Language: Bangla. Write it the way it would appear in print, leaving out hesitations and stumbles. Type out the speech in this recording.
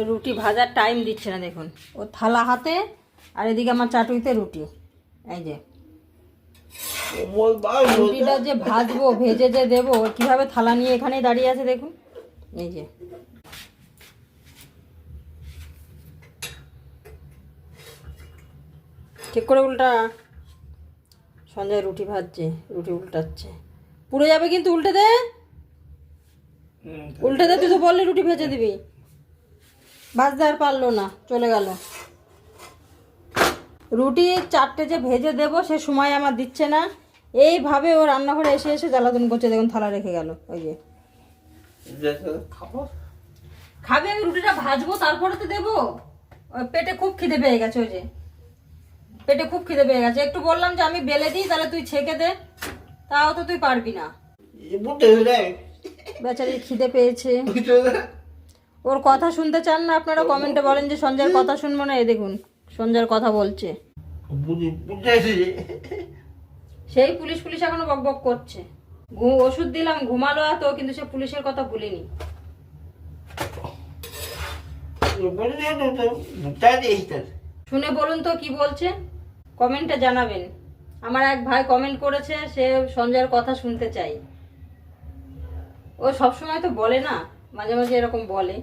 রুটি ভাজার টাইম দিচ্ছে না দেখুন, ও থালা হাতে আর এদিকে আমার চাটুইতে রুটি। এই যে রুটিটা যে ভাজবো, ভেজে যে দেবো, কিভাবে থালা নিয়ে এখানেই দাঁড়িয়ে আছে দেখুন। এই যে ঠিক করে উল্টা। সঞ্জয় রুটি ভাজছে, রুটি উল্টাচ্ছে, পুড়ে যাবে কিন্তু। উল্টে দে, উল্টে দে, তুই তো বললি রুটি ভেজে দিবি। ভাজতে আর পারলো না, চলে গেল। রুটি 4টে যে ভেজে দেবো সে সময় আমার দিচ্ছে না। এইভাবে ও রান্নাঘরে এসে এসে জ্বালাতন করছে দেখুন, থালা রেখে গেল। ওই যে খাবে, আমি রুটিটা ভাজবো তারপরে তো দেবো। পেটে খুব খিদে পেয়ে গেছে, ওই যে পেটে খুব খিদে পেয়ে গেছে। একটু বললাম যে আমি বেলে দিই, তাহলে তুই ছেঁকে দে, তাও তো তুই পারবি না। বেচারি খিদে পেয়েছে। ওর কথা শুনতে চান না আপনারা? কমেন্টে বলেন যে সঞ্জয়ের কথা শুনবো না। এই দেখুন সঞ্জয়ের কথা বলছে, সেই পুলিশ পুলিশ এখনো বক বক করছে। ওষুধ দিলাম, ঘুমালো এত, কিন্তু সে পুলিশের কথা ভুলিনি। শুনে বলুন তো কি বলছে, কমেন্টে জানাবেন। আমার এক ভাই কমেন্ট করেছে, সে সঞ্জয়ের কথা শুনতে চাই। ও সবসময় তো বলে না, মাঝে মাঝে এরকম বলে।